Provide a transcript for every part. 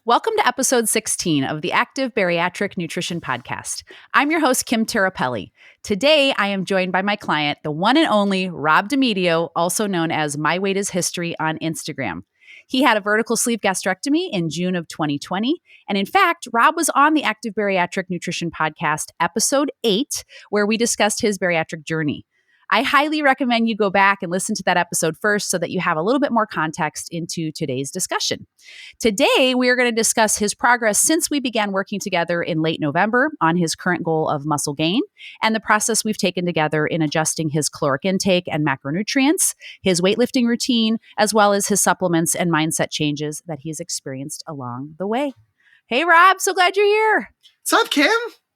Welcome to episode 16 of the Active Bariatric Nutrition Podcast. I'm your host, Kim Tirapelli. Today, I am joined by my client, the one and only Rob DiMedio, also known as My Weight is History on Instagram. He had a vertical sleeve gastrectomy in June of 2020. And in fact, Rob was on the Active Bariatric Nutrition Podcast, episode 8, where we discussed his bariatric journey. I highly recommend you go back and listen to that episode first so that you have a little bit more context into today's discussion. Today, we are going to discuss his progress since we began working together in late November on his current goal of muscle gain and the process we've taken together in adjusting his caloric intake and macronutrients, his weightlifting routine, as well as his supplements and mindset changes that he's experienced along the way. Hey, Rob, so glad you're here. What's up, Kim?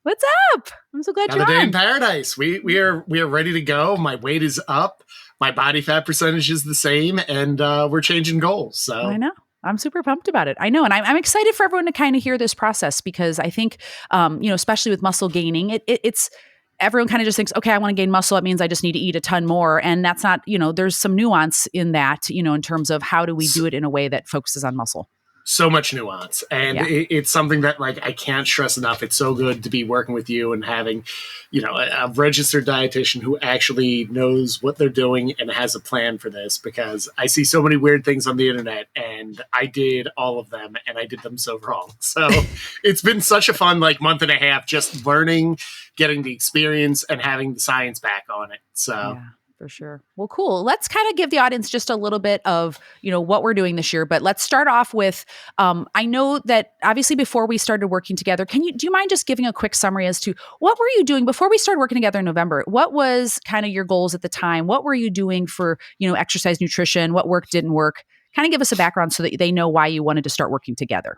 What's up? I'm so glad you're on. Another day in paradise. We are ready to go. My weight is up. My body fat percentage is the same, and we're changing goals. So I know. I'm super pumped about it. I know. And I'm excited for everyone to kind of hear this process because I think, especially with muscle gaining, it's everyone kind of just thinks, okay, I want to gain muscle. That means I just need to eat a ton more. And that's not, there's some nuance in that, in terms of how do we do it in a way that focuses on muscle. So much nuance. And it's something that I can't stress enough. It's so good to be working with you and having, a registered dietitian who actually knows what they're doing and has a plan for this, because I see so many weird things on the internet and I did all of them and I did them so wrong. So it's been such a fun month and a half, just learning, getting the experience and having the science back on it. So yeah. For sure. Well, cool. Let's kind of give the audience just a little bit of, what we're doing this year, but let's start off with, I know that obviously before we started working together, do you mind just giving a quick summary as to what were you doing before we started working together in November? What was kind of your goals at the time? What were you doing for, exercise nutrition? What worked, didn't work? Kind of give us a background so that they know why you wanted to start working together.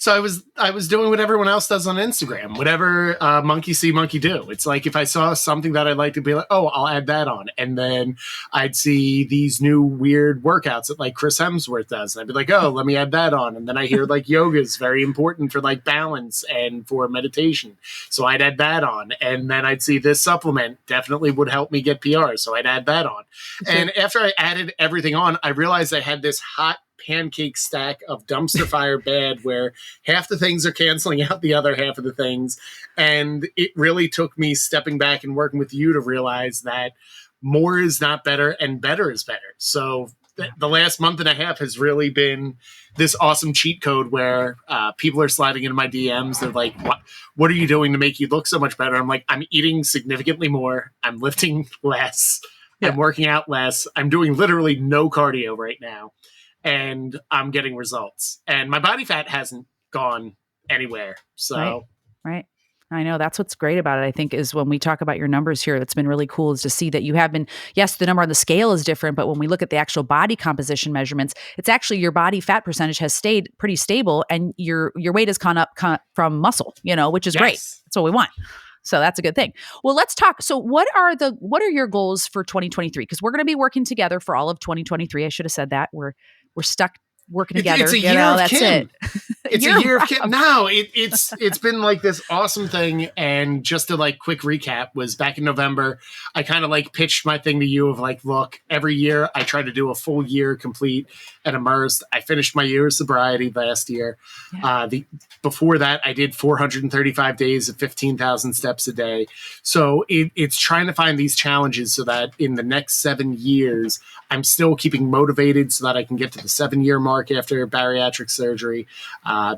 So I was doing what everyone else does on Instagram, whatever monkey see, monkey do. It's like if I saw something that I'd like to be like, oh, I'll add that on. And then I'd see these new weird workouts that Chris Hemsworth does. And I'd be like, oh, let me add that on. And then I hear yoga is very important for balance and for meditation. So I'd add that on. And then I'd see this supplement definitely would help me get PR. So I'd add that on. Okay. And after I added everything on, I realized I had this hot pancake stack of dumpster fire bad where half the things are canceling out the other half of the things. And it really took me stepping back and working with you to realize that more is not better and better is better. So the last month and a half has really been this awesome cheat code where people are sliding into my DMs. They're like, what are you doing to make you look so much better? I'm like, I'm eating significantly more. I'm lifting less. Yeah. I'm working out less. I'm doing literally no cardio right now. And I'm getting results. And my body fat hasn't gone anywhere. So, right. I know that's what's great about it, I think, is when we talk about your numbers here, it's been really cool is to see that you have been, yes, the number on the scale is different, but when we look at the actual body composition measurements, it's actually your body fat percentage has stayed pretty stable and your weight has gone up from muscle, which is great. That's what we want. So that's a good thing. Well, let's talk. So what are your goals for 2023? Because we're going to be working together for all of 2023. I should have said that. We're stuck working together. It's a year of that's Kim. It. It's a year of Kim. No, it's been this awesome thing. And just to quick recap was back in November, I kind of pitched my thing to you of look, every year I try to do a full year complete and immersed. I finished my year of sobriety last year. Yeah. Before that, I did 435 days of 15,000 steps a day. So it's trying to find these challenges so that in the next 7 years, I'm still keeping motivated so that I can get to the 7-year mark after bariatric surgery.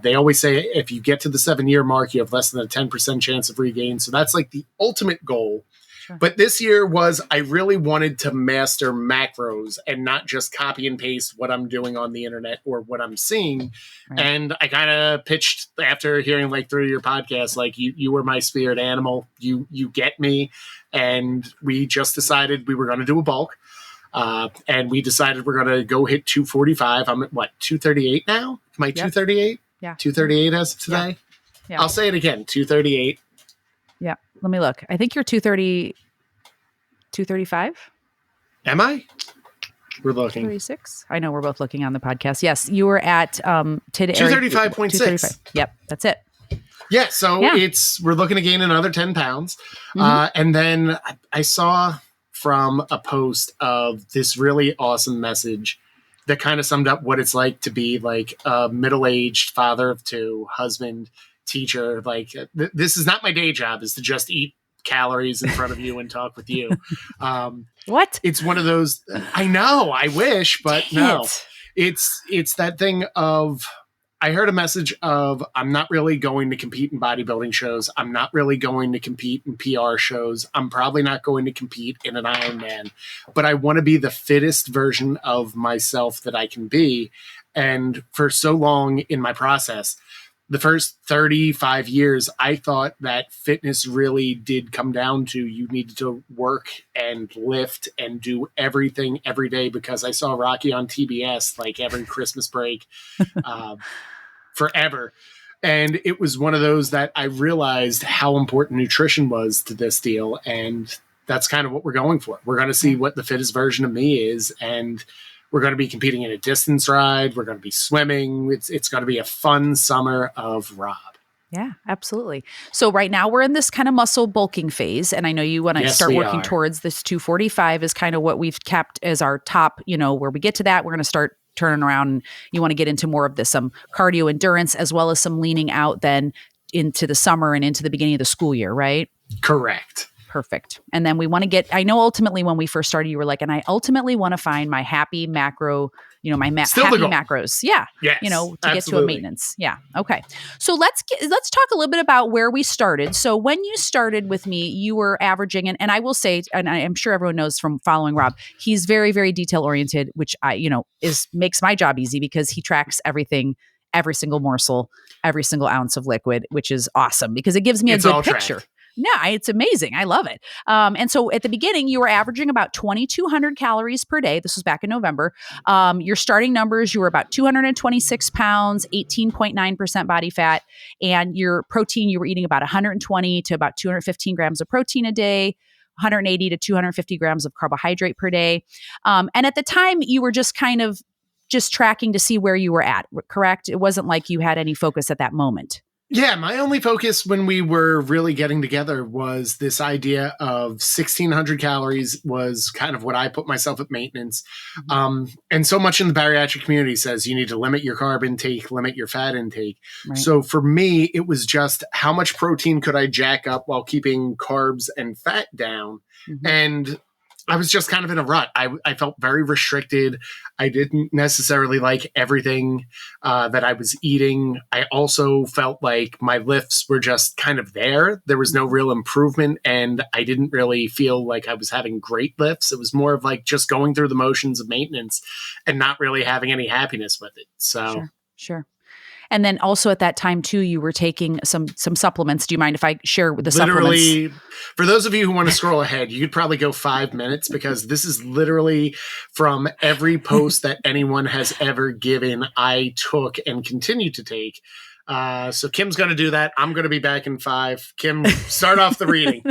They always say if you get to the 7-year mark, you have less than a 10% chance of regain. So that's the ultimate goal. Sure. But this year I really wanted to master macros and not just copy and paste what I'm doing on the internet or what I'm seeing. Right. And I kind of pitched after hearing through your podcast, you were my spirit animal. You get me. And we just decided we were going to do a bulk. And we decided we're going to go hit 245. I'm at 238 now? Am I 238? Yeah. 238 as of today? Yeah. I'll say it again, 238. Yeah. Let me look. I think you're 235. Am I? We're looking. 236. I know we're both looking on the podcast. Yes. You were at today. 235.6. Yep. That's it. Yeah. So we're looking to gain another 10 pounds. Mm-hmm. And then I saw from a post of this really awesome message that kind of summed up what it's like to be like a middle-aged father of two, husband, teacher. Like this is not my day job, is to just eat calories in front of you and talk with you. What? It's one of those, I know, I wish, but no, it's that thing of, I heard a message of, I'm not really going to compete in bodybuilding shows. I'm not really going to compete in PR shows. I'm probably not going to compete in an Ironman, but I want to be the fittest version of myself that I can be. And for so long in my process, the first 35 years, I thought that fitness really did come down to you needed to work and lift and do everything every day, because I saw Rocky on TBS like every Christmas break forever. And it was one of those that I realized how important nutrition was to this deal. And that's kind of what we're going for. We're going to see what the fittest version of me is. And we're going to be competing in a distance ride. We're going to be swimming. It's going to be a fun summer of Rob. Yeah, absolutely. So right now we're in this kind of muscle bulking phase. And I know you want to start working towards this 245 is kind of what we've kept as our top, where we get to that, we're going to start turning around, and you want to get into more of this, cardio endurance, as well as some leaning out then into the summer and into the beginning of the school year, right? Correct. Perfect. And then we want to I know ultimately when we first started, you were like, and I ultimately want to find my happy macro, happy macros. Yeah. Yes, to absolutely. Get to a maintenance. Yeah. Okay. So let's talk a little bit about where we started. So when you started with me, you were averaging, and I will say, and I am sure everyone knows from following Rob, he's very, very detail oriented, which makes my job easy because he tracks everything, every single morsel, every single ounce of liquid, which is awesome because it gives me a good picture. Tracked. Yeah, it's amazing. I love it. And so at the beginning, you were averaging about 2,200 calories per day. This was back in November. Your starting numbers, you were about 226 pounds, 18.9% body fat. And your protein, you were eating about 120 to about 215 grams of protein a day, 180 to 250 grams of carbohydrate per day. And at the time, you were just kind of just tracking to see where you were at, correct? It wasn't like you had any focus at that moment. Yeah, my only focus when we were really getting together was this idea of 1,600 calories was kind of what I put myself at maintenance. And so much in the bariatric community says you need to limit your carb intake, limit your fat intake. Right. So for me, it was just how much protein could I jack up while keeping carbs and fat down? Mm-hmm. And I was just kind of in a rut. I felt very restricted. I didn't necessarily like everything that I was eating. I also felt like my lifts were just kind of there. There was no real improvement, and I didn't really feel like I was having great lifts. It was more of like just going through the motions of maintenance and not really having any happiness with it. So Sure. And then also at that time too, you were taking some supplements. Do you mind if I share the supplements? For those of you who want to scroll ahead, you could probably go 5 minutes because this is literally from every post that anyone has ever given, I took and continue to take. So Kim's going to do that. I'm going to be back in 5. Kim, start off the reading.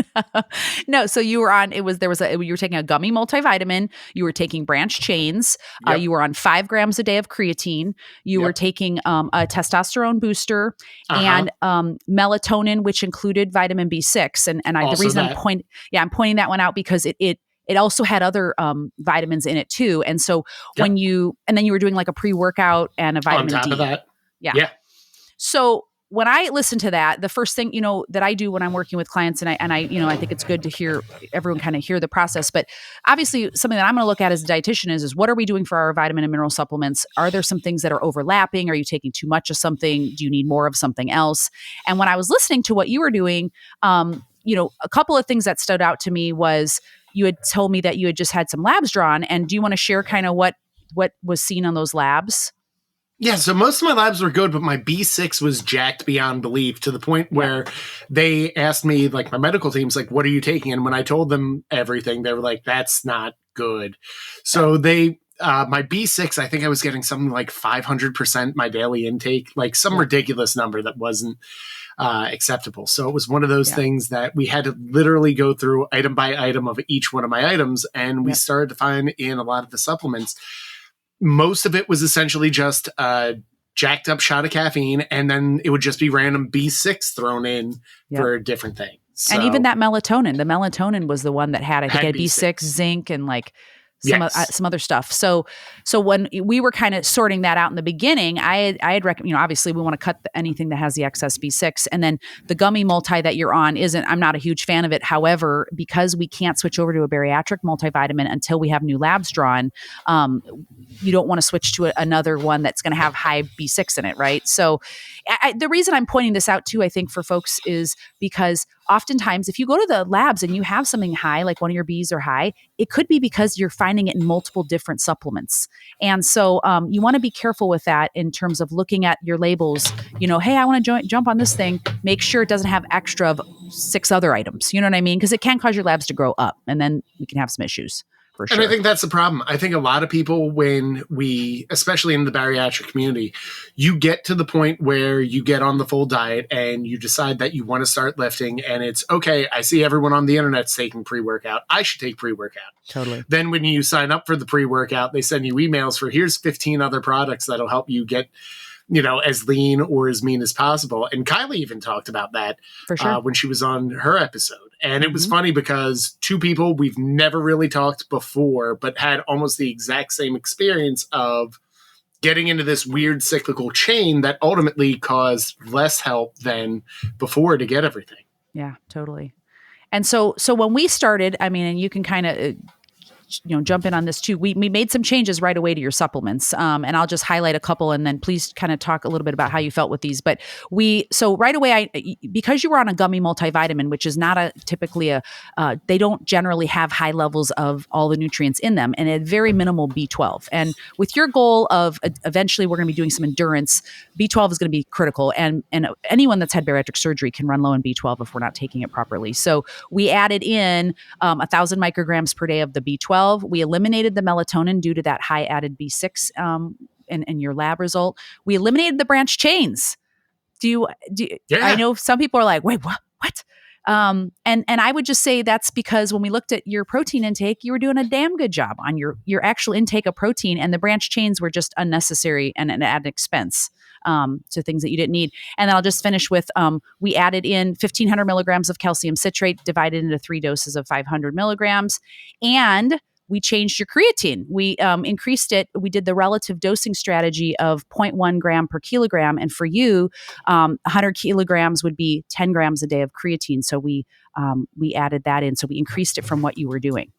No, so you were on, you were taking a gummy multivitamin, you were taking branch chains, you were on 5 grams a day of creatine, you were taking a testosterone booster and melatonin, which included vitamin B6. And the reason I'm pointing that one out because it also had other vitamins in it too. And so then you were doing like a pre-workout and a vitamin D. On top of that. Yeah. So when I listen to that, the first thing, that I do when I'm working with clients, and I think it's good to hear everyone kind of hear the process, but obviously something that I'm going to look at as a dietitian is what are we doing for our vitamin and mineral supplements? Are there some things that are overlapping? Are you taking too much of something? Do you need more of something else? And when I was listening to what you were doing, a couple of things that stood out to me was you had told me that you had just had some labs drawn. And do you want to share kind of what was seen on those labs? Yeah, so most of my labs were good, but my B6 was jacked beyond belief to the point where they asked me, like my medical team's like, what are you taking? And when I told them everything, they were like, that's not good. So my B6, I think I was getting something like 500% my daily intake, like some ridiculous number that wasn't acceptable. So it was one of those things that we had to literally go through item by item of each one of my items. And we started to find in a lot of the supplements, most of it was essentially just a jacked up shot of caffeine, and then it would just be random B6 thrown in for different things. So, and even that melatonin, the melatonin was the one that had, I think, B6, zinc, and like some other stuff. So when we were kind of sorting that out in the beginning, I had recommended, obviously we want to cut anything that has the excess B6, and then the gummy multi that you're on I'm not a huge fan of it. However, because we can't switch over to a bariatric multivitamin until we have new labs drawn, you don't want to switch to another one that's going to have high B6 in it, right? So the reason I'm pointing this out too, I think for folks, is because oftentimes if you go to the labs and you have something high, like one of your Bs are high, it could be because you're finding it in multiple different supplements. And so you want to be careful with that in terms of looking at your labels. Hey, I want to jump on this thing. Make sure it doesn't have extra of 6 other items. You know what I mean? Because it can cause your labs to grow up, and then we can have some issues. Sure. And I think that's the problem. I think a lot of people, when especially in the bariatric community, you get to the point where you get on the full diet and you decide that you want to start lifting, and it's okay. I see everyone on the internet's taking pre-workout. I should take pre-workout. Totally. Then when you sign up for the pre-workout, they send you emails for here's 15 other products that'll help you get, as lean or as mean as possible. And Kylie even talked about that for sure. When she was on her episode. And it was funny because 2 people we've never really talked before, but had almost the exact same experience of getting into this weird cyclical chain that ultimately caused less help than before to get everything. Yeah, totally. And so when we started, and you can kind of jump in on this too. We made some changes right away to your supplements. And I'll just highlight a couple, and then please kind of talk a little bit about how you felt with these. But so right away, because you were on a gummy multivitamin, which is not typically they don't generally have high levels of all the nutrients in them, and a very minimal B12. And with your goal of eventually we're going to be doing some endurance, B12 is going to be critical. And anyone that's had bariatric surgery can run low in B12 if we're not taking it properly. So we added in 1,000 micrograms per day of the B12. We eliminated the melatonin due to that high added B6 in your lab result. We eliminated the branch chains. Yeah. I know some people are like, wait, what? And I would just say that's because when we looked at your protein intake, you were doing a damn good job on your actual intake of protein, and the branch chains were just unnecessary and an added expense to things that you didn't need. And then I'll just finish with, we added in 1,500 milligrams of calcium citrate divided into 3 doses of 500 milligrams. And we changed your creatine. We increased it. We did the relative dosing strategy of 0.1 gram per kilogram. And for you, 100 kilograms would be 10 grams a day of creatine. So we added that in. So we increased it from what you were doing.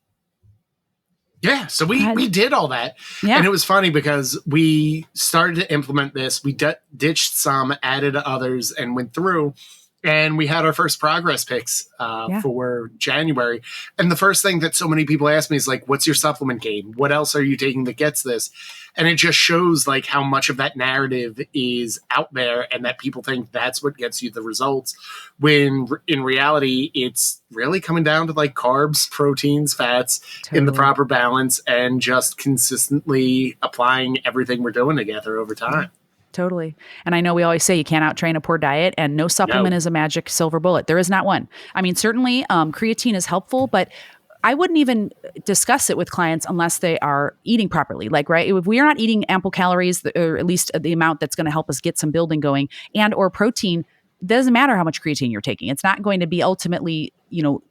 Yeah, so we did all that. Yeah. And it was funny because we started to implement this. We ditched some, added others, and went through. And we had our first progress picks for January. And the first thing that so many people ask me is like, what's your supplement game? What else are you taking that gets this? And it just shows like how much of that narrative is out there and that people think that's what gets you the results. When in reality, it's really coming down to like carbs, proteins, fats in the proper balance, and just consistently applying everything we're doing together over time. Totally. And I know we always say you can't outtrain a poor diet, and no supplement is a magic silver bullet. There is not one. Certainly creatine is helpful, but I wouldn't even discuss it with clients unless they are eating properly. Like, right, if we are not eating ample calories, or at least the amount that's going to help us get some building going, and or protein, it doesn't matter how much creatine you're taking. It's not going to be ultimately,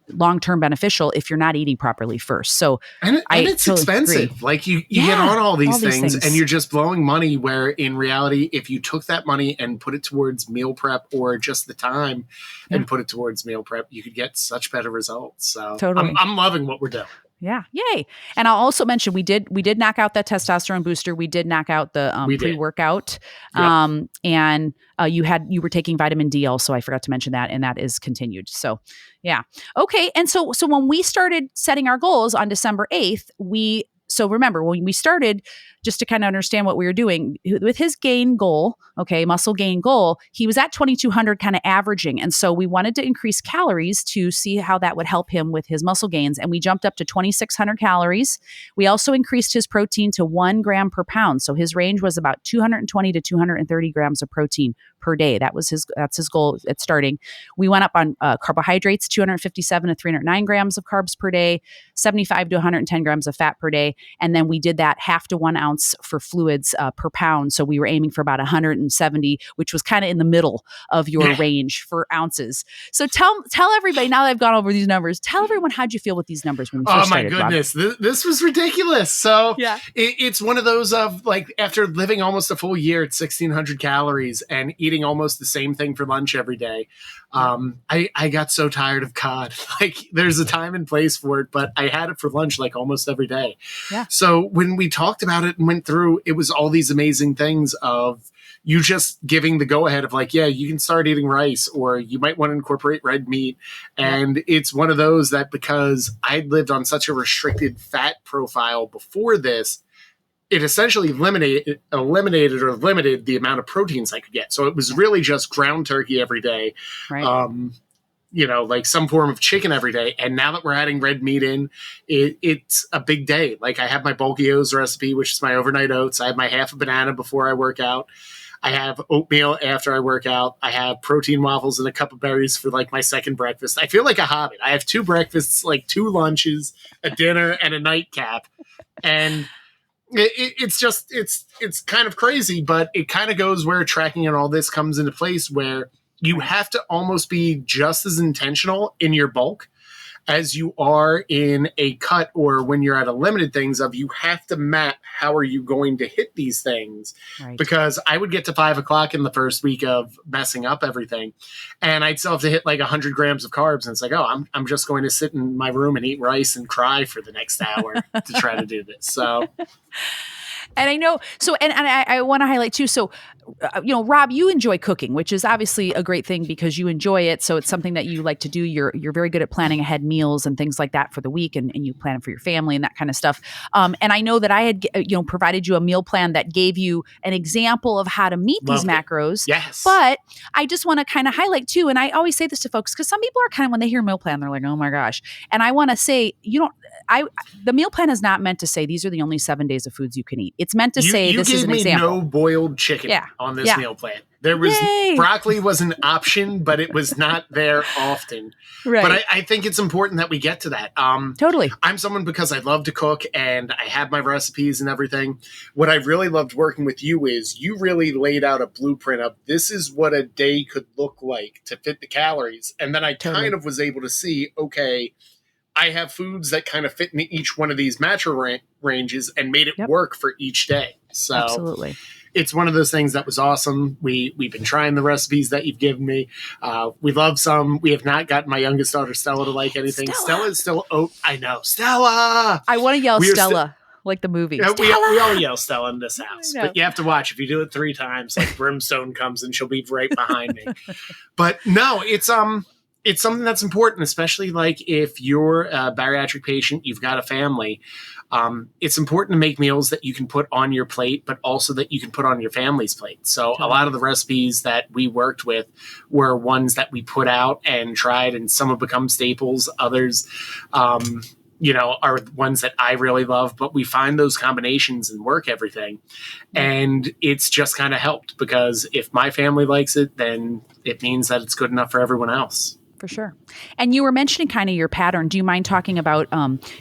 long-term beneficial if you're not eating properly first. So and it's totally expensive. Agree. Like you get on all these things and you're just blowing money, where in reality, if you took that money and put it towards meal prep or just the time and put it towards meal prep, you could get such better results. So totally. I'm loving what we're doing. Yeah. Yay. And I'll also mention, we did knock out that testosterone booster. We did knock out the pre-workout. Yep. And you were taking vitamin D also. I forgot to mention that, and that is continued. So yeah. Okay. And so when we started setting our goals on December 8th, so remember when we started, just to kind of understand what we were doing with his gain goal, muscle gain goal, he was at 2,200 kind of averaging. And so we wanted to increase calories to see how that would help him with his muscle gains. And we jumped up to 2,600 calories. We also increased his protein to 1 gram per pound. So his range was about 220 to 230 grams of protein per day. That's his goal at starting. We went up on carbohydrates, 257 to 309 grams of carbs per day, 75 to 110 grams of fat per day. And then we did that 1/2 to 1 ounce for fluids per pound. So we were aiming for about 170, which was kind of in the middle of your range for ounces. So tell everybody, now that I've gone over these numbers, tell everyone, how'd you feel with these numbers when we first started, Rob? This was ridiculous. So yeah. It's one of those of like, after living almost a full year at 1,600 calories and eating almost the same thing for lunch every day, I got so tired of cod. Like, there's a time and place for it, but I had it for lunch like almost every day. Yeah. So when we talked about it and went through, it was all these amazing things of you just giving the go ahead of like, yeah, you can start eating rice, or you might want to incorporate red meat. And it's one of those that, because I'd lived on such a restricted fat profile before this, it essentially eliminated or limited the amount of proteins I could get. So it was really just ground turkey every day. Right. Like some form of chicken every day. And now that we're adding red meat in, it's a big day. Like, I have my bulky oats recipe, which is my overnight oats. I have my half a banana before I work out. I have oatmeal after I work out. I have protein waffles and a cup of berries for like my second breakfast. I feel like a hobbit. I have 2 breakfasts, like 2 lunches, a dinner, and a nightcap. And it's kind of crazy, but it kind of goes where tracking and all this comes into place, where you have to almost be just as intentional in your bulk as you are in a cut, or when you're at a limited things of, you have to map how are you going to hit these things. Right. Because I would get to 5 o'clock in the first week of messing up everything, and I'd still have to hit like 100 grams of carbs. And it's like, oh, I'm just going to sit in my room and eat rice and cry for the next hour to try to do this. So. And I know, so, and I want to highlight too. So, Rob, you enjoy cooking, which is obviously a great thing because you enjoy it. So it's something that you like to do. You're very good at planning ahead meals and things like that for the week, and you plan it for your family and that kind of stuff. And I know that I had, provided you a meal plan that gave you an example of how to meet these macros. Yes. But I just want to kind of highlight too, and I always say this to folks, because some people are kind of, when they hear meal plan, they're like, oh my gosh. And I want to say, the meal plan is not meant to say these are the only 7 days of foods you can eat. It's meant to say this is an example. You gave me no boiled chicken on this meal plan. There was broccoli was an option, but it was not there often. Right. But I think it's important that we get to that. Totally. I'm someone, because I love to cook and I have my recipes and everything. What I really loved working with you is you really laid out a blueprint of, this is what a day could look like to fit the calories. And then I kind of was able to see, okay, I have foods that kind of fit in each one of these macro ranges and made it work for each day. So absolutely. It's one of those things that was awesome. We've been trying the recipes that you've given me. We love some. We have not gotten my youngest daughter, Stella, to like anything. Stella is still, I know. Stella! I want to yell Stella. Like the movie. Yeah, we all yell Stella in this house, but you have to watch. If you do it 3 times, like brimstone comes and she'll be right behind me. But no, it's something that's important, especially like if you're a bariatric patient, you've got a family. It's important to make meals that you can put on your plate, but also that you can put on your family's plate. So a lot of the recipes that we worked with were ones that we put out and tried, and some have become staples. Others, are ones that I really love, but we find those combinations and work everything. And it's just kind of helped, because if my family likes it, then it means that it's good enough for everyone else. For sure. And you were mentioning kind of your pattern. Do you mind talking about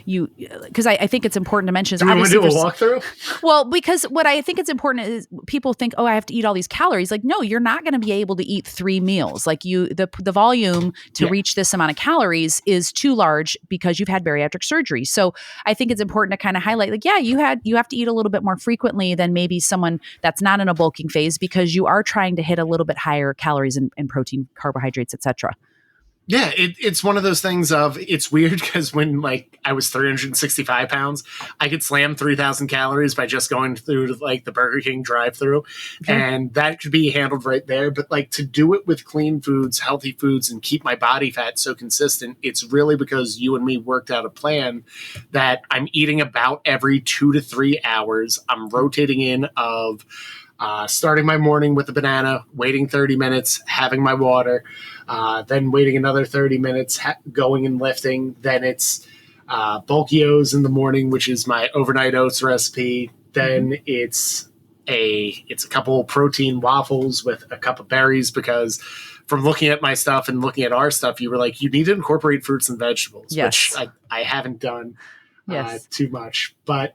because I think it's important to mention. Do you want to do a walkthrough? Well, because what I think it's important is people think, oh, I have to eat all these calories. Like, no, you're not going to be able to eat 3 meals. Like the volume to reach this amount of calories is too large because you've had bariatric surgery. So I think it's important to kind of highlight, like, you have to eat a little bit more frequently than maybe someone that's not in a bulking phase, because you are trying to hit a little bit higher calories and protein, carbohydrates, etc. Yeah, it's one of those things of, it's weird because when like I was 365 pounds, I could slam 3,000 calories by just going through like the Burger King drive-through, and that could be handled right there. But like to do it with clean foods, healthy foods, and keep my body fat so consistent, it's really because you and me worked out a plan that I'm eating about every 2 to 3 hours. I'm rotating in of starting my morning with a banana, waiting 30 minutes, having my water, then waiting another 30 minutes, going and lifting. Then it's bulky O's in the morning, which is my overnight oats recipe. Then it's it's a couple protein waffles with a cup of berries, because from looking at my stuff and looking at our stuff, you were like, you need to incorporate fruits and vegetables, Yes. which I haven't done Yes. too much, but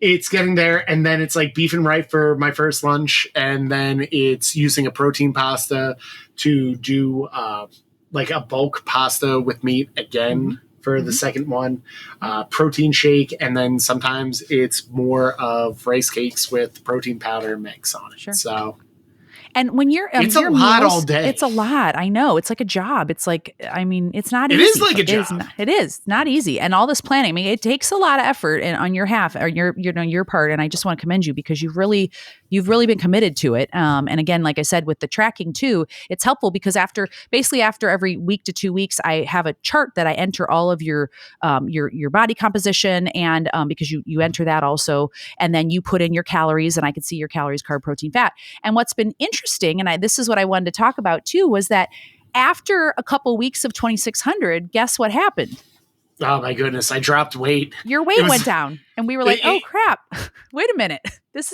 it's getting there. And then it's like beef and rice for my first lunch. And then it's using a protein pasta to do like a bulk pasta with meat again for the second one, protein shake. And then sometimes it's more of rice cakes with protein powder mix on it. Sure. So. And when you're, it's your a lot meals, all day. It's a lot. I know. It's like a job. It's like, I mean, it's not easy. It is like a job. It is not easy. And all this planning, I mean, it takes a lot of effort on your half or your part. And I just want to commend you because you've really been committed to it. And again, like I said, with the tracking too, it's helpful because after every week to 2 weeks, I have a chart that I enter all of your body composition and because you enter that also, and then you put in your calories and I can see your calories, carb, protein, fat. And what's been interesting, and this is what I wanted to talk about too, was that after a couple weeks of 2600, guess what happened? Oh my goodness, I dropped weight. Your weight went down, and we were like, "Oh crap! Wait a minute, that's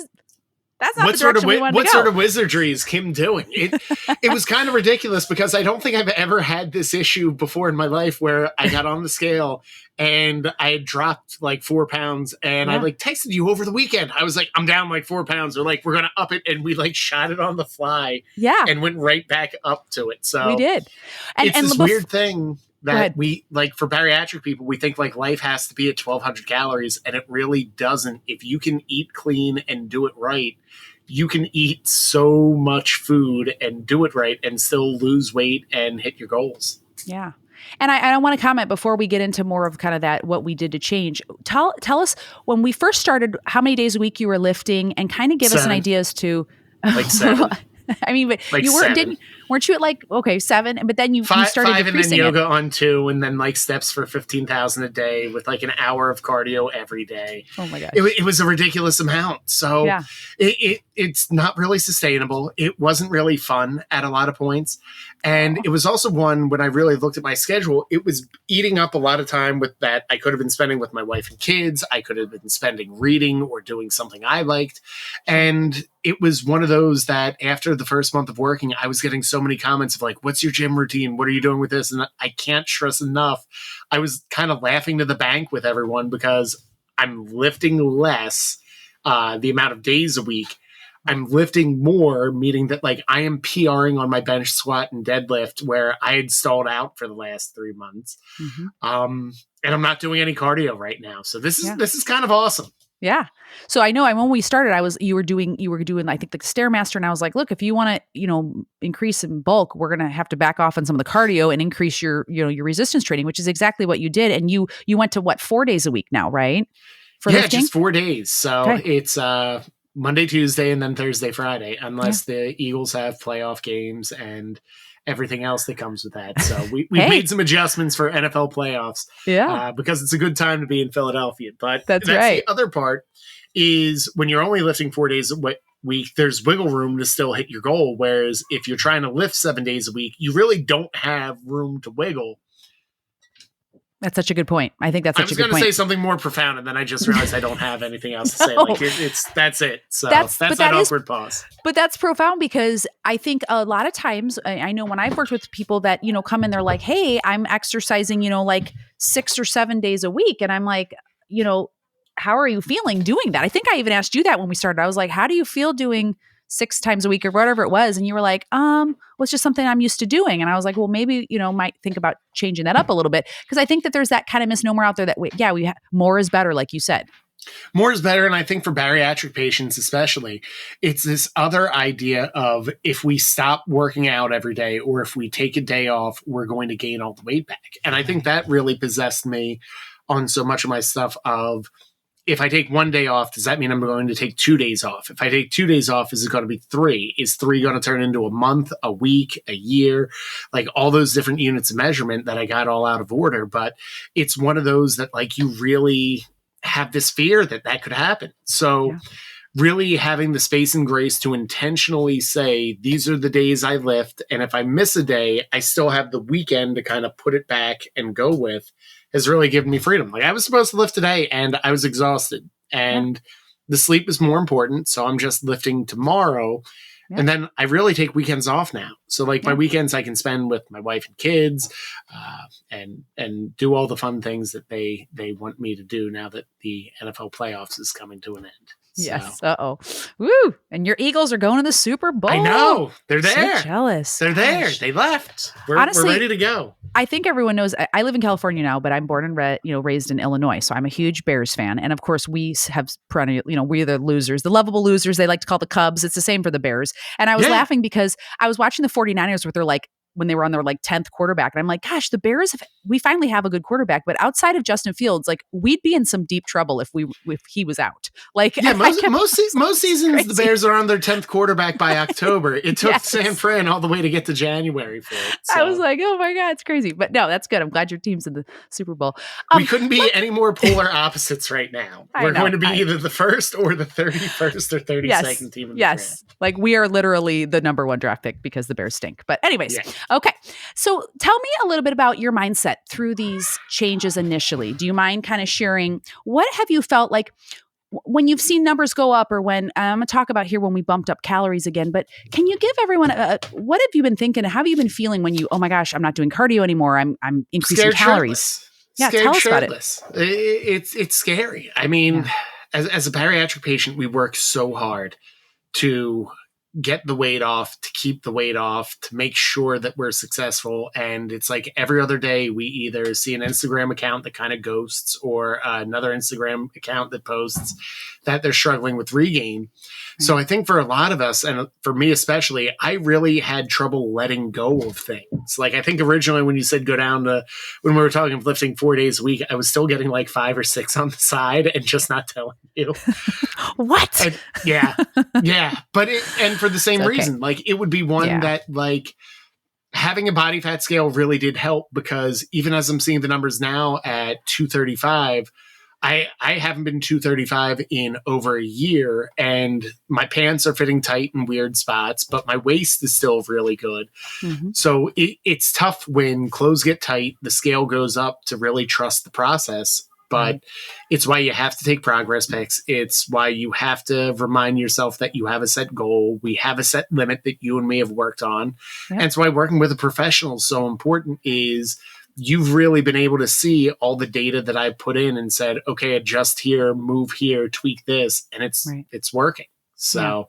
not the direction we wanted to go." What sort of wizardry is Kim doing? It was kind of ridiculous because I don't think I've ever had this issue before in my life where I got on the scale and I had dropped like 4 pounds, and I like texted you over the weekend. I was like, I'm down like 4 pounds, or like we're gonna up it, and we like shot it on the fly, and went right back up to it. So we did, and this weird thing that we like for bariatric people, we think like life has to be at 1,200 calories, and it really doesn't. If you can eat clean and do it right, you can eat so much food and do it right and still lose weight and hit your goals. Yeah. And I want to comment before we get into more of kind of that, what we did to change. Tell us when we first started, how many days a week you were lifting, and kind of give us an idea as to like 7. I mean, but like you weren't you at like, okay, 7, but then you started 5 and then yoga it. on 2, and then like steps for 15,000 a day with like an hour of cardio every day. Oh my gosh. It was a ridiculous amount. So it's not really sustainable. It wasn't really fun at a lot of points. And it was also one, when I really looked at my schedule, it was eating up a lot of time with that I could have been spending with my wife and kids. I could have been spending reading or doing something I liked. And it was one of those that after the first month of working, I was getting so many comments of like, what's your gym routine? What are you doing with this? And I can't stress enough. I was kind of laughing to the bank with everyone because I'm lifting less the amount of days a week. I'm lifting more, meaning that like I am PRing on my bench, squat, and deadlift where I had stalled out for the last 3 months. And I'm not doing any cardio right now. So this is kind of awesome. Yeah. So I know when we started, you were doing, I think the Stairmaster, and I was like, look, if you want to, increase in bulk, we're going to have to back off on some of the cardio and increase your resistance training, which is exactly what you did. And you went to 4 days a week now, right? For lifting? Just 4 days. So it's, Monday, Tuesday, and then Thursday, Friday, unless the Eagles have playoff games and everything else that comes with that. So we made some adjustments for NFL playoffs because it's a good time to be in Philadelphia. But that's right. The other part is when you're only lifting 4 days a week, there's wiggle room to still hit your goal. Whereas if you're trying to lift 7 days a week, you really don't have room to wiggle. That's such a good point. I think that's such a good point. I was going to say something more profound, and then I just realized I don't have anything else to say. Like that's it. So that's that awkward pause. But that's profound because I think a lot of times, I know when I've worked with people that, come in, they're like, hey, I'm exercising, like 6 or 7 days a week. And I'm like, how are you feeling doing that? I think I even asked you that when we started. I was like, how do you feel doing 6 times a week or whatever it was? And you were like, well, it's just something I'm used to doing. And I was like, well, maybe, might think about changing that up a little bit. Because I think that there's that kind of misnomer out there that more is better, like you said. More is better. And I think for bariatric patients, especially, it's this other idea of if we stop working out every day, or if we take a day off, we're going to gain all the weight back. And I think that really possessed me on so much of my stuff of, if I take 1 day off, does that mean I'm going to take 2 days off? If I take 2 days off, is it going to be 3? Is 3 going to turn into a month, a week, a year? Like all those different units of measurement that I got all out of order. But it's one of those that like you really have this fear that could happen. So really having the space and grace to intentionally say, these are the days I lift. And if I miss a day, I still have the weekend to kind of put it back and go with, has really given me freedom. Like I was supposed to lift today and I was exhausted. And the sleep is more important. So I'm just lifting tomorrow. Yeah. And then I really take weekends off now. So like my weekends I can spend with my wife and kids and do all the fun things that they want me to do now that the NFL playoffs is coming to an end. Yes. So. Uh-oh. Woo. And your Eagles are going to the Super Bowl. I know. They're there. So jealous. They're there. They left. Honestly, we're ready to go. I think everyone knows I live in California now, but I'm born and raised in Illinois. So I'm a huge Bears fan. And of course we have perennial, we're the losers, the lovable losers. They like to call the Cubs. It's the same for the Bears. And I was laughing because I was watching the 49ers with their when they were on their 10th quarterback. And I'm like, gosh, the Bears, we finally have a good quarterback. But outside of Justin Fields, we'd be in some deep trouble if he was out. Most seasons crazy. The Bears are on their 10th quarterback by October. It took San Fran all the way to get to January for it. So. I was like, oh my God, it's crazy. But no, that's good. I'm glad your team's in the Super Bowl. We couldn't be any more polar opposites right now. We're going to be either the first or the 31st or 32nd team in the draft. We are literally the number one draft pick because the Bears stink. But anyways. Yeah. Okay. So tell me a little bit about your mindset through these changes initially. Do you mind kind of sharing what have you felt like when you've seen numbers go up or when I'm going to talk about here when we bumped up calories again, but can you give everyone what have you been thinking? How have you been feeling when oh my gosh, I'm not doing cardio anymore. I'm increasing calories. Shirtless. Yeah. Scared tell us shirtless. About it. It's scary. I mean, as a bariatric patient, we work so hard to get the weight off, to keep the weight off, to make sure that we're successful. And it's like every other day we either see an Instagram account that kind of ghosts or another Instagram account that posts that they're struggling with regain. So I think for a lot of us, and for me especially, I really had trouble letting go of things. I think originally when you said go down to, when we were talking of lifting 4 days a week, I was still getting 5 or 6 on the side and just not telling you. What? And, yeah. But and for the same reason, it would be one that having a body fat scale really did help, because even as I'm seeing the numbers now at 235, I haven't been 235 in over a year, and my pants are fitting tight in weird spots, but my waist is still really good. Mm-hmm. So it's tough when clothes get tight, the scale goes up, to really trust the process. But it's why you have to take progress pics. It's why you have to remind yourself that you have a set goal. We have a set limit that you and me have worked on. Yep. And it's why working with a professional is so important. Is you've really been able to see all the data that I put in and said, okay, adjust here, move here, tweak this, and it's working. So,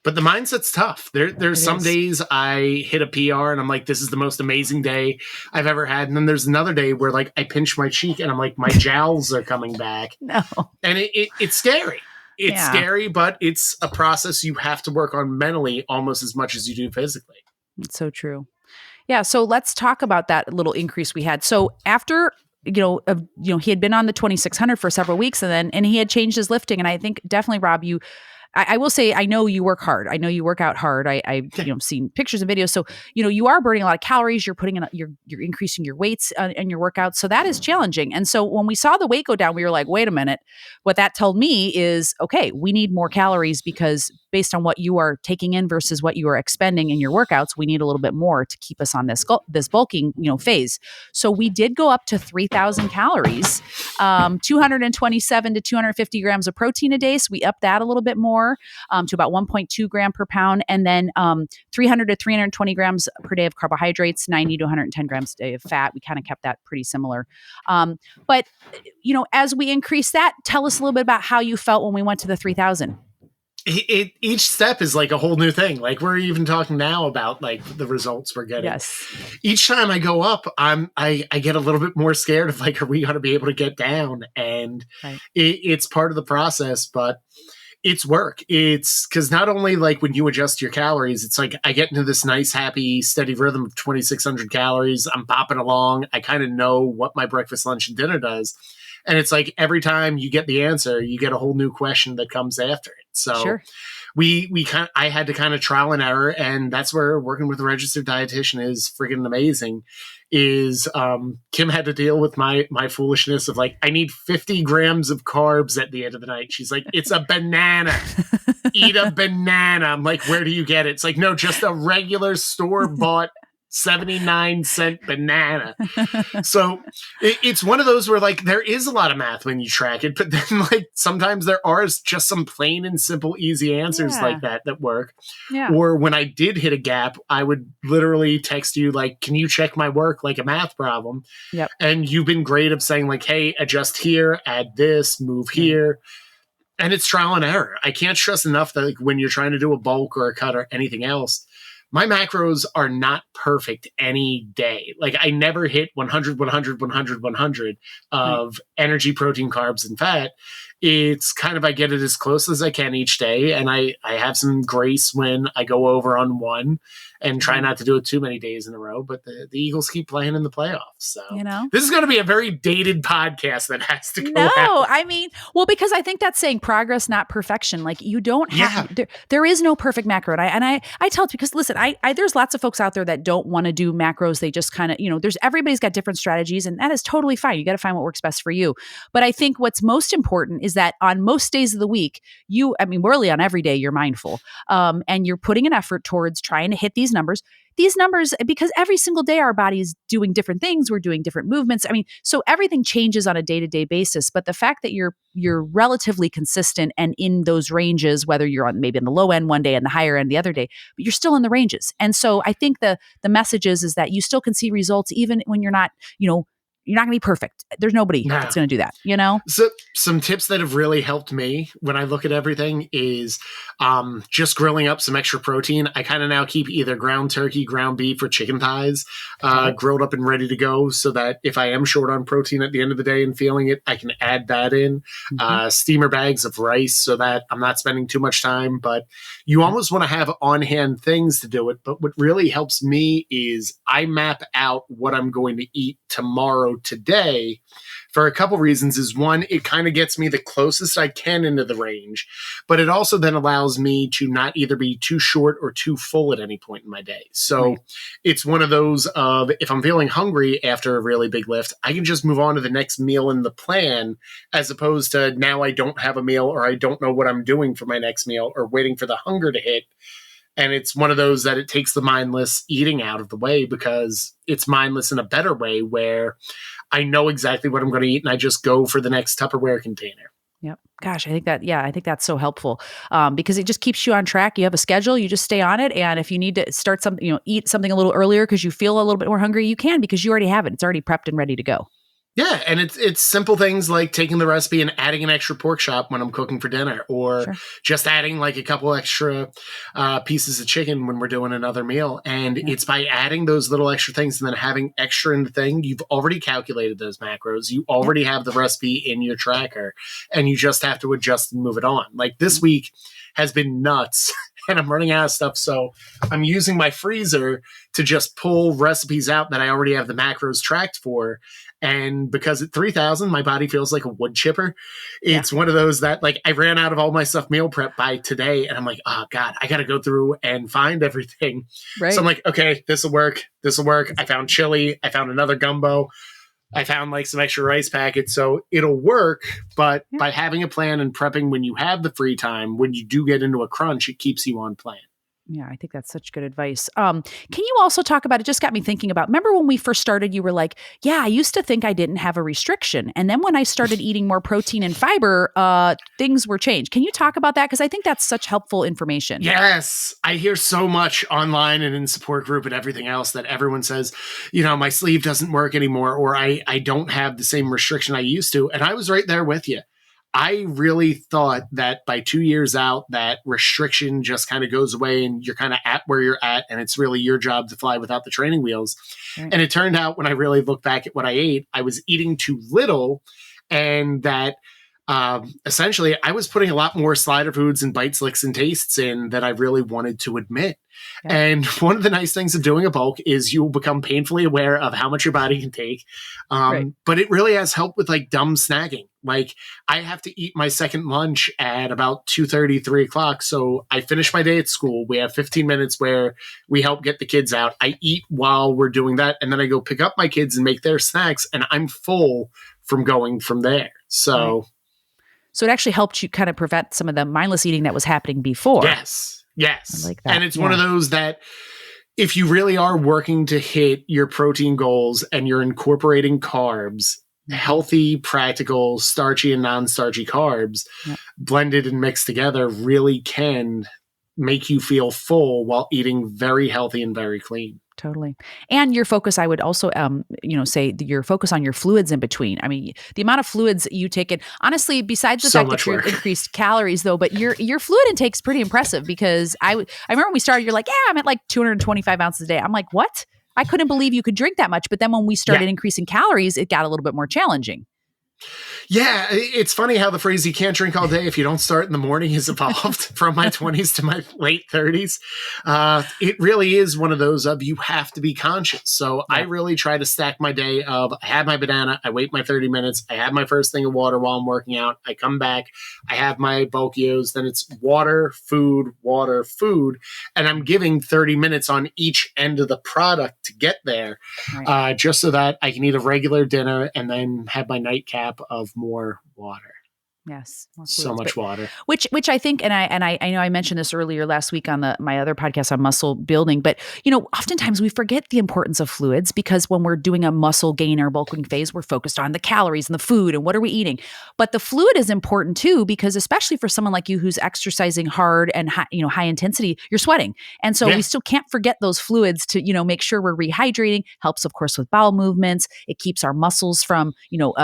but the mindset's tough. There's some days I hit a PR and I'm like, this is the most amazing day I've ever had. And then there's another day where I pinch my cheek and I'm like, my jowls are coming back. No. And it's scary. It's scary, but it's a process you have to work on mentally almost as much as you do physically. It's so true. Yeah. So let's talk about that little increase we had. So after, he had been on the 2600 for several weeks and he had changed his lifting. And I think definitely, Rob, I will say, I know you work hard. I know you work out hard. I've seen pictures and videos. So, you are burning a lot of calories. You're putting in, you're increasing your weights in your workouts. So that is challenging. And so when we saw the weight go down, we were like, wait a minute. What that told me is, okay, we need more calories, because based on what you are taking in versus what you are expending in your workouts, we need a little bit more to keep us on this bulking, phase. So we did go up to 3,000 calories, 227 to 250 grams of protein a day. So we upped that a little bit more. To about 1.2 gram per pound, and then 300 to 320 grams per day of carbohydrates, 90 to 110 grams a day of fat. We kind of kept that pretty similar. But as we increase that, tell us a little bit about how you felt when we went to the 3,000. Each step is a whole new thing. We're even talking now about the results we're getting. Yes. Each time I go up, I get a little bit more scared of are we going to be able to get down? And it's part of the process, but it's work. It's because not only when you adjust your calories, it's I get into this nice, happy, steady rhythm of 2,600 calories. I'm popping along. I kind of know what my breakfast, lunch, and dinner does. And it's every time you get the answer, you get a whole new question that comes after it. So I had to kind of trial and error. And that's where working with a registered dietitian is friggin' amazing. Kim had to deal with my foolishness of I need 50 grams of carbs at the end of the night. She's like, it's a banana. Eat a banana. I'm like, where do you get it? It's no, just a regular store-bought 79-cent banana. So it's one of those where like there is a lot of math when you track it, but then like sometimes there are just some plain and simple easy answers like that work. Yeah. Or when I did hit a gap, I would literally text you like, can you check my work like a math problem? Yep. And you've been great of saying like, hey, adjust here, add this, move here. And it's trial and error. I can't stress enough that like, when you're trying to do a bulk or a cut or anything else, my macros are not perfect any day. Like I never hit 100, 100, 100, 100 of energy, protein, carbs, and fat. It's kind of, I get it as close as I can each day. And I have some grace when I go over on one and try not to do it too many days in a row. But the Eagles keep playing in the playoffs. So this is going to be a very dated podcast that has to go out. I mean, well, because I think that's saying progress, not perfection. Like you don't have, there is no perfect macro. And I tell it because listen, there's lots of folks out there that don't want to do macros. They just kind of, everybody's got different strategies and that is totally fine. You got to find what works best for you. But I think what's most important is that on most days of the week, really on every day, you're mindful and you're putting an effort towards trying to hit these numbers, because every single day our body is doing different things. We're doing different movements. I mean, so everything changes on a day-to-day basis, but the fact that you're relatively consistent and in those ranges, whether you're on maybe in the low end one day and the higher end the other day, but you're still in the ranges. And so I think the message is that you still can see results even when you're not, you're not going to be perfect. There's nobody that's going to do that, So some tips that have really helped me when I look at everything is just grilling up some extra protein. I kind of now keep either ground turkey, ground beef, or chicken thighs grilled up and ready to go so that if I am short on protein at the end of the day and feeling it, I can add that in. Steamer bags of rice so that I'm not spending too much time, but you almost want to have on-hand things to do it. But what really helps me is I map out what I'm going to eat tomorrow today for a couple reasons. Is one, it kind of gets me the closest I can into the range, but it also then allows me to not either be too short or too full at any point in my day. So it's one of those of, if I'm feeling hungry after a really big lift, I can just move on to the next meal in the plan, as opposed to now I don't have a meal or I don't know what I'm doing for my next meal or waiting for the hunger to hit. And it's one of those that it takes the mindless eating out of the way, because it's mindless in a better way where I know exactly what I'm going to eat and I just go for the next Tupperware container. Yep. Gosh, I think that's so helpful because it just keeps you on track. You have a schedule, you just stay on it. And if you need to start something, eat something a little earlier because you feel a little bit more hungry, you can, because you already have it. It's already prepped and ready to go. Yeah, and it's simple things like taking the recipe and adding an extra pork chop when I'm cooking for dinner, or just adding like a couple extra pieces of chicken when we're doing another meal. And it's by adding those little extra things and then having extra in the thing, you've already calculated those macros. You already have the recipe in your tracker, and you just have to adjust and move it on. Like this week has been nuts. And I'm running out of stuff. So I'm using my freezer to just pull recipes out that I already have the macros tracked for. And because at 3,000, my body feels like a wood chipper. It's one of those that like I ran out of all my stuff meal prep by today. And I'm like, oh God, I got to go through and find everything. Right. So I'm like, okay, this will work. This will work. I found chili. I found another gumbo. I found like some extra rice packets, so it'll work. But by having a plan and prepping when you have the free time, when you do get into a crunch, it keeps you on plan. Yeah, I think that's such good advice. Can you also talk about, it just got me thinking about, remember when we first started, you were like, yeah, I used to think I didn't have a restriction. And then when I started eating more protein and fiber, things were changed. Can you talk about that? Because I think that's such helpful information. Yes. I hear so much online and in support group and everything else that everyone says, my sleeve doesn't work anymore, or I don't have the same restriction I used to. And I was right there with you. I really thought that by 2 years out, that restriction just kind of goes away and you're kind of at where you're at, and it's really your job to fly without the training wheels. Right. And it turned out when I really look back at what I ate, I was eating too little, and that essentially I was putting a lot more slider foods and bites, licks, and tastes in than I really wanted to admit. Yeah. And one of the nice things of doing a bulk is you will become painfully aware of how much your body can take. But it really has helped with like dumb snacking. Like I have to eat my second lunch at about 2:30, 3 o'clock. So I finish my day at school. We have 15 minutes where we help get the kids out. I eat while we're doing that. And then I go pick up my kids and make their snacks. And I'm full from going from there. So it actually helped you kind of prevent some of the mindless eating that was happening before. Yes. I like that. And it's one of those that if you really are working to hit your protein goals and you're incorporating carbs, healthy, practical, starchy and non-starchy carbs blended and mixed together really can make you feel full while eating very healthy and very clean. Totally. And your focus, I would also, say your focus on your fluids in between. I mean, the amount of fluids you take in, honestly, besides the fact that you're increased calories though, but your fluid intake's pretty impressive because I remember when we started, you're like, yeah, I'm at like 225 ounces a day. I'm like, what? I couldn't believe you could drink that much. But then when we started increasing calories, it got a little bit more challenging. Yeah, it's funny how the phrase "you can't drink all day if you don't start in the morning" has evolved from my 20s to my late 30s. It really is one of those of you have to be conscious. So I really try to stack my day of I have my banana, I wait my 30 minutes, I have my first thing of water while I'm working out, I come back, I have my bulkios, then it's water, food, and I'm giving 30 minutes on each end of the product to get there, just so that I can eat a regular dinner and then have my nightcap of more water. Yes. So much water. Which I think, and I know I mentioned this earlier last week on my other podcast on muscle building, but oftentimes we forget the importance of fluids because when we're doing a muscle gain or bulking phase, we're focused on the calories and the food and what are we eating. But the fluid is important too, because especially for someone like you who's exercising hard and high intensity, you're sweating. And so we still can't forget those fluids to, make sure we're rehydrating. Helps of course with bowel movements. It keeps our muscles from,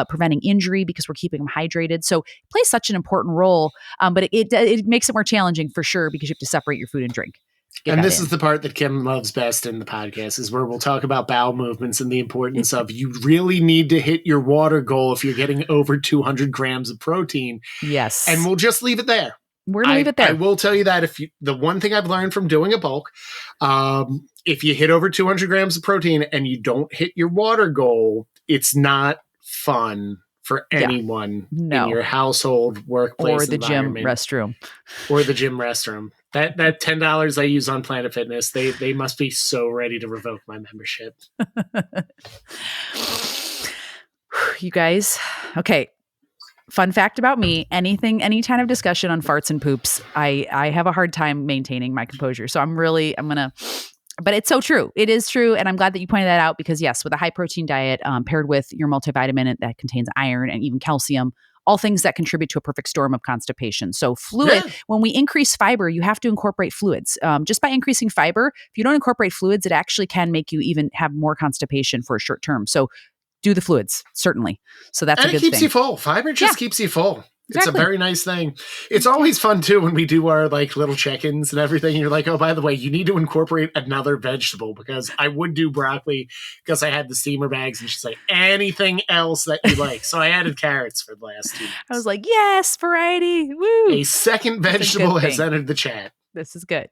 preventing injury because we're keeping them hydrated. So plays such an important role, but it makes it more challenging for sure because you have to separate your food and drink. And this is the part that Kim loves best in the podcast is where we'll talk about bowel movements and the importance of you really need to hit your water goal if you're getting over 200 grams of protein. Yes. And we'll just leave it there. We're going to leave it there. I will tell you that the one thing I've learned from doing a bulk, if you hit over 200 grams of protein and you don't hit your water goal, it's not fun for anyone in your household, workplace, or the gym restroom. Or the gym restroom. That $10 I use on Planet Fitness, they must be so ready to revoke my membership. You guys, okay. Fun fact about me, any kind of discussion on farts and poops, I have a hard time maintaining my composure. So but it's so true. It is true. And I'm glad that you pointed that out because yes, with a high protein diet paired with your multivitamin that contains iron and even calcium, all things that contribute to a perfect storm of constipation. So fluid, when we increase fiber, you have to incorporate fluids. Just by increasing fiber, if you don't incorporate fluids, it actually can make you even have more constipation for a short term. So do the fluids, certainly. So that's a good thing. And it keeps you full. Fiber just keeps you full. Exactly. It's a very nice thing. It's always fun too when we do our little check-ins and everything. You're like, oh, by the way, you need to incorporate another vegetable because I would do broccoli because I had the steamer bags and she's like, anything else that you like. So I added carrots for the last 2 weeks. I was like, yes, variety. Woo. A second vegetable has entered the chat. This is good.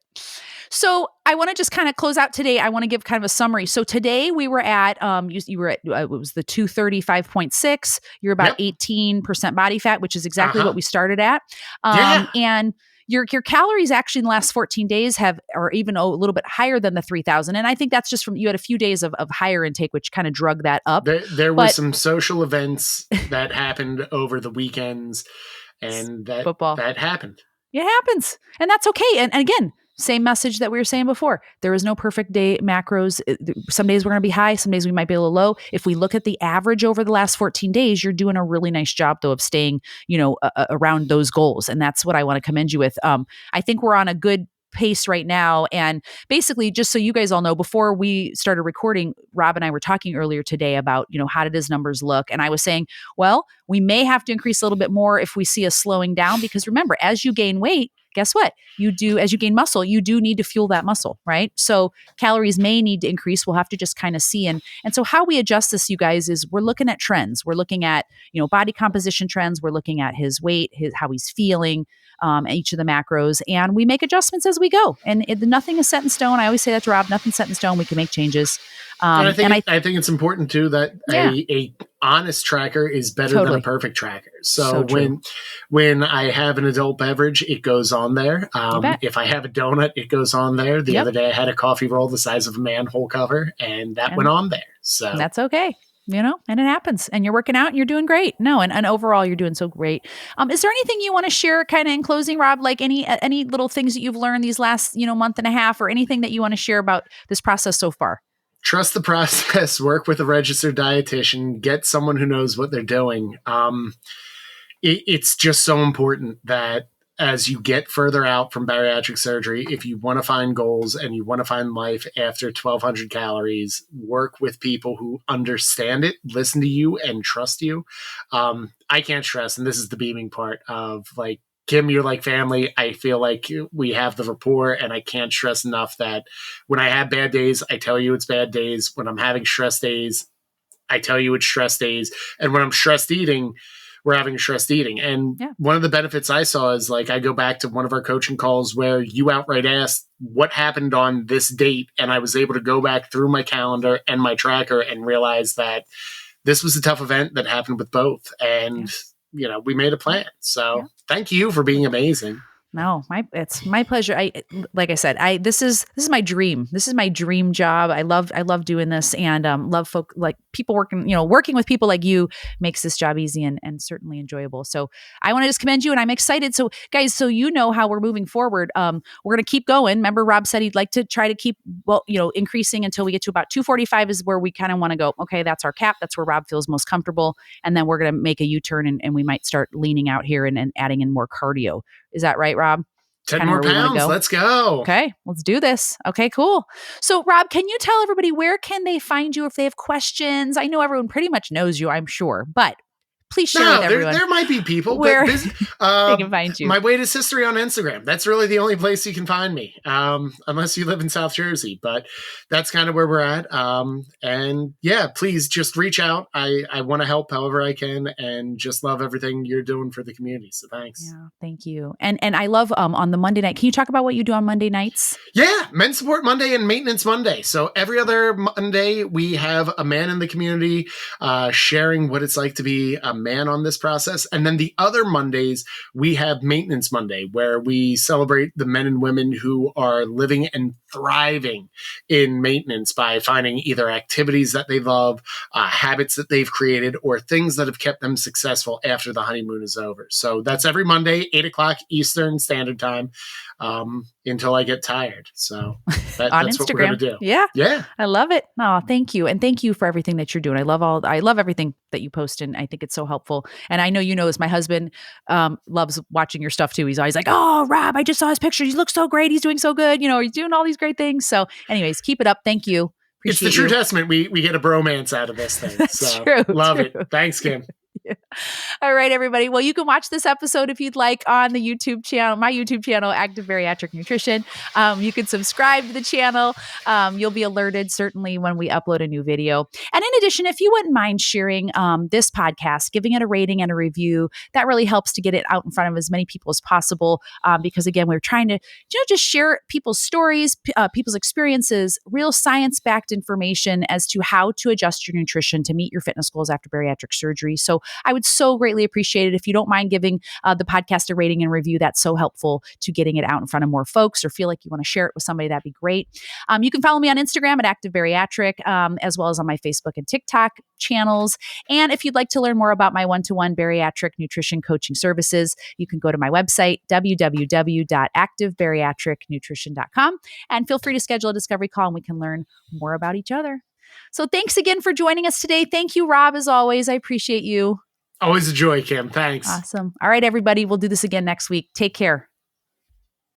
So I want to just kind of close out today. I want to give kind of a summary. So today we were at, you were at, it was the 235.6. You're about 18% body fat, which is exactly what we started at. And your calories actually in the last 14 days are even a little bit higher than the 3,000. And I think that's just from, you had a few days of higher intake, which kind of drug that up. There were some social events that happened over the weekends and that happened. It happens. And that's okay. And again, same message that we were saying before. There is no perfect day macros. Some days we're going to be high. Some days we might be a little low. If we look at the average over the last 14 days, you're doing a really nice job though of staying, around those goals. And that's what I want to commend you with. I think we're on a good pace right now. And basically, just so you guys all know, before we started recording, Rob and I were talking earlier today about, how did his numbers look? And I was saying, well, we may have to increase a little bit more if we see a slowing down, because remember, as you gain weight, guess what? As you gain muscle, you do need to fuel that muscle, right? So calories may need to increase. We'll have to just kind of see. And so how we adjust this, you guys, is we're looking at trends. We're looking at, body composition trends. We're looking at his weight, how he's feeling, each of the macros, and we make adjustments as we go. And nothing is set in stone. I always say that to Rob, nothing's set in stone. We can make changes. And I think it's important too that a honest tracker is better than a perfect tracker. So when I have an adult beverage, it goes on there. If I have a donut, it goes on there. The other day I had a coffee roll the size of a manhole cover, and that went on there. So that's okay. and it happens, and you're working out and you're doing great. No, and overall you're doing so great. Is there anything you want to share kind of in closing, Rob, like any little things that you've learned these last, month and a half, or anything that you want to share about this process so far? Trust the process, work with a registered dietitian, get someone who knows what they're doing. It's just so important that as you get further out from bariatric surgery, if you want to find goals and you want to find life after 1,200 calories, work with people who understand it, listen to you, and trust you. I can't stress, and this is the beaming part of like, Kim, you're like family. I feel like we have the rapport, and I can't stress enough that when I have bad days, I tell you it's bad days. When I'm having stress days, I tell you it's stress days. And when I'm stressed eating, we're having stressed eating. And one of the benefits I saw is like, I go back to one of our coaching calls where you outright asked what happened on this date. And I was able to go back through my calendar and my tracker and realize that this was a tough event that happened with both. And, we made a plan. So thank you for being amazing. No, it's my pleasure. Like I said, this is my dream. This is my dream job. I love doing this, and love people working with people like you makes this job easy and certainly enjoyable. So I want to just commend you, and I'm excited. So guys, so how we're moving forward. We're going to keep going. Remember, Rob said he'd like to try to keep increasing until we get to about 245 is where we kind of want to go. Okay, that's our cap. That's where Rob feels most comfortable, and then we're going to make a U-turn and we might start leaning out here and adding in more cardio. Is that right, Rob? 10 more pounds. Let's go. Okay, let's do this. Okay, cool. So, Rob, can you tell everybody where can they find you if they have questions? I know everyone pretty much knows you, I'm sure, but please share with everyone. There might be people where they can find you. My weight is history on Instagram. That's really the only place you can find me, unless you live in South Jersey. But that's kind of where we're at. And please just reach out. I want to help however I can, and just love everything you're doing for the community. So thanks. Yeah, thank you. And I love on the Monday night. Can you talk about what you do on Monday nights? Yeah, Men's Support Monday and Maintenance Monday. So every other Monday we have a man in the community sharing what it's like to be a man on this process. And then the other Mondays, we have Maintenance Monday, where we celebrate the men and women who are living and thriving in maintenance by finding either activities that they love, habits that they've created, or things that have kept them successful after the honeymoon is over. So that's every Monday, 8:00 Eastern Standard Time, until I get tired. So that's Instagram. What we're going to do. Yeah. I love it. Oh, thank you. And thank you for everything that you're doing. I love everything that you post, and I think it's so helpful. And I know this, my husband loves watching your stuff too. He's always like, "Oh, Rob, I just saw his picture. He looks so great. He's doing so good. He's doing all these great things." So anyways, keep it up. Thank you. Appreciate it's the true testament. We get a bromance out of this thing. So true. Love it. Thanks, Kim. Yeah. All right, everybody. Well, you can watch this episode if you'd like on the YouTube channel, my YouTube channel, Active Bariatric Nutrition. You can subscribe to the channel. You'll be alerted certainly when we upload a new video. And in addition, if you wouldn't mind sharing this podcast, giving it a rating and a review, that really helps to get it out in front of as many people as possible. Because again, we're trying to just share people's stories, people's experiences, real science-backed information as to how to adjust your nutrition to meet your fitness goals after bariatric surgery. So I would so greatly appreciate it if you don't mind giving the podcast a rating and review. That's so helpful to getting it out in front of more folks, or feel like you want to share it with somebody. That'd be great. You can follow me on Instagram at Active Bariatric, as well as on my Facebook and TikTok channels. And if you'd like to learn more about my one-to-one bariatric nutrition coaching services, you can go to my website, www.activebariatricnutrition.com, and feel free to schedule a discovery call and we can learn more about each other. So thanks again for joining us today. Thank you, Rob, as always. I appreciate you. Always a joy, Kim. Thanks. Awesome. All right, everybody. We'll do this again next week. Take care.